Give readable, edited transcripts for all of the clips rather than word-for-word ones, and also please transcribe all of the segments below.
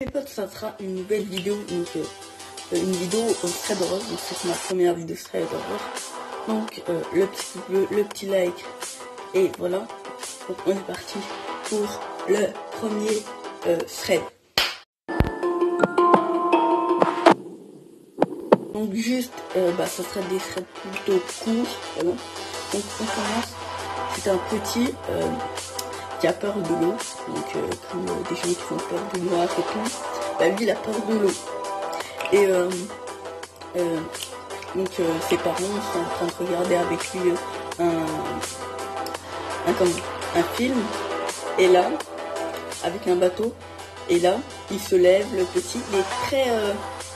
Les potes, ça sera une nouvelle vidéo, donc une vidéo très drôle, donc c'est ma première vidéo très drôle. Donc le petit pouce bleu, le petit like, et voilà. Donc on est parti pour le premier thread. Donc juste, ça sera des threads plutôt courts, voilà. Donc on commence. C'est un petit qui a peur de l'eau, donc comme des gens qui font peur du noir et tout, bah lui il a peur de l'eau. Et donc ses parents sont en train de regarder avec lui un film, et là, avec un bateau, et là, il se lève, le petit,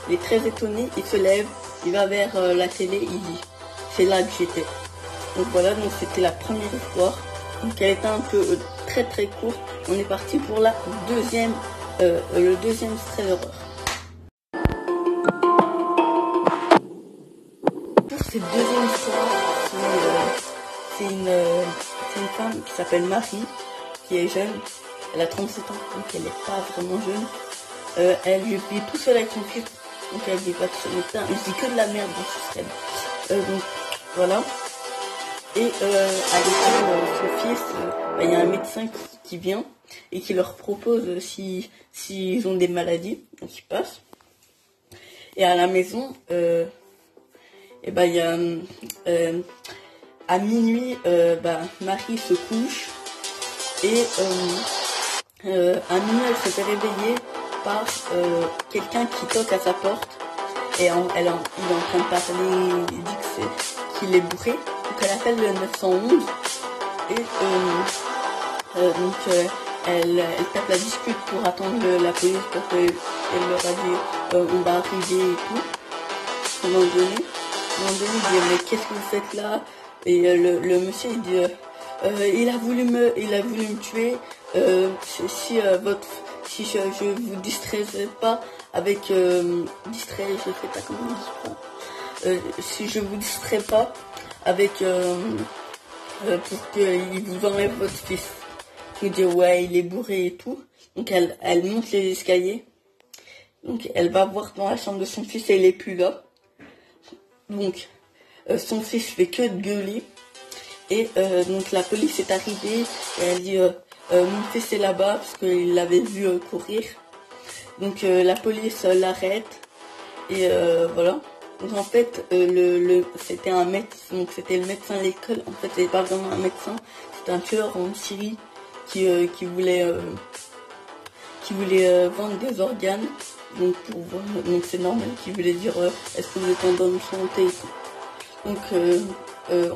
il est très étonné, il se lève, il va vers la télé, il dit, c'est là que j'étais. Donc voilà, donc c'était la première histoire. Donc elle était un peu très courte. On est parti pour la deuxième, le deuxième thread d'horreur. Pour cette deuxième histoire, c'est une femme qui s'appelle Marie, qui est jeune. Elle a 37 ans, donc elle n'est pas vraiment jeune. Elle vit tout seul avec son fils, donc elle vit pas tout seul. Elle dit que de la merde dans ce thread. Donc voilà. Et avec ce fils, il y a un médecin qui vient et qui leur propose s'ils ont des maladies, donc ils passent. Et à la maison, il y a à minuit, Marie se couche et à minuit elle se fait réveiller par quelqu'un qui toque à sa porte et il est en train de parler, il dit qu'il est bourré. Donc elle appelle le 911 et elle tape la discute pour attendre la police parce qu'elle leur a dit on va arriver et tout. À un moment donné, il dit mais qu'est-ce que vous faites là? Et le monsieur il dit il a voulu me tuer si je vous distraisais pas avec distrait, je sais pas comment on dit ça. Si je vous distrais pas avec pour qu'il vous enlève votre fils. Il dit ouais il est bourré et tout. Donc elle monte les escaliers. Donc elle va voir dans la chambre de son fils et il est plus là. Donc son fils fait que de gueuler. Et donc la police est arrivée et elle dit mon fils est là-bas parce qu'il l'avait vu courir. Donc la police l'arrête et voilà. Donc en fait c'était un médecin, donc c'était le médecin de l'école. En fait c'était pas vraiment un médecin, c'était un tueur en Syrie qui voulait vendre des organes. Donc c'est normal qu'il voulait dire est-ce que vous êtes en bonne santé et tout. Donc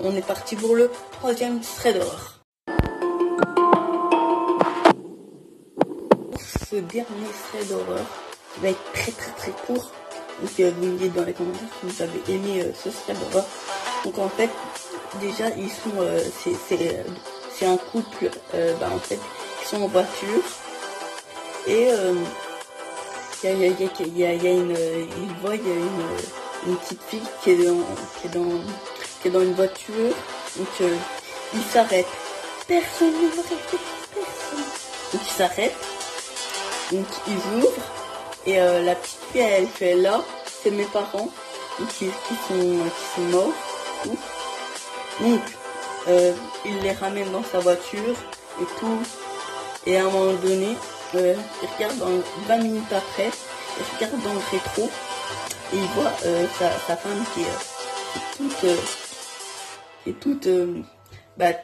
on est parti pour le troisième thread d'horreur. Pour ce dernier thread d'horreur qui va être très court. Donc vous me dites dans les commentaires si vous avez aimé ce thread d'horreur. Donc en fait déjà ils sont c'est un couple en fait qui sont en voiture et il y a une petite fille qui est dans une voiture. Donc ils s'arrêtent, personne ne veut arrêter, personne. Donc ils s'arrêtent, donc ils ouvrent et la petite fille elle fait là, c'est mes parents qui sont morts. Donc il les ramène dans sa voiture et tout, et à un moment donné il regarde 20 minutes après, il regarde dans le rétro et il voit sa femme qui est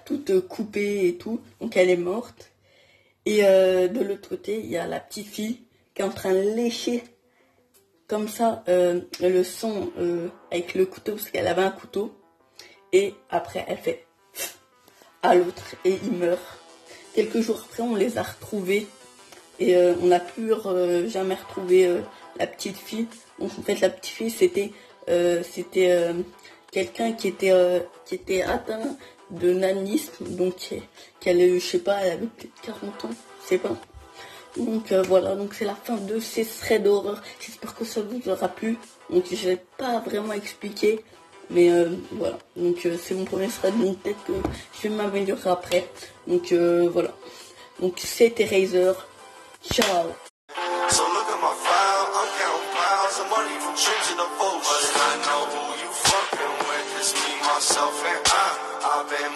toute coupée et tout, donc elle est morte. Et de l'autre côté il y a la petite fille qui est en train de lécher comme ça le sang avec le couteau parce qu'elle avait un couteau, et après elle fait à l'autre et il meurt. Quelques jours après on les a retrouvés et on n'a plus jamais retrouvé la petite fille. Donc en fait la petite fille c'était quelqu'un qui était atteint de nanisme, donc qu'elle, je sais pas, elle avait peut-être 40 ans, je sais pas. Donc voilà, donc c'est la fin de ces threads d'horreur. J'espère que ça vous aura plu. Donc je vais pas vraiment expliquer, mais voilà. Donc c'est mon premier thread, donc peut-être que je vais m'améliorer après. Donc voilà. Donc c'était Razer. Ciao. my file, I'm counting piles of money from trips and the votes. But I know who you fucking with, it's me, myself, and I've been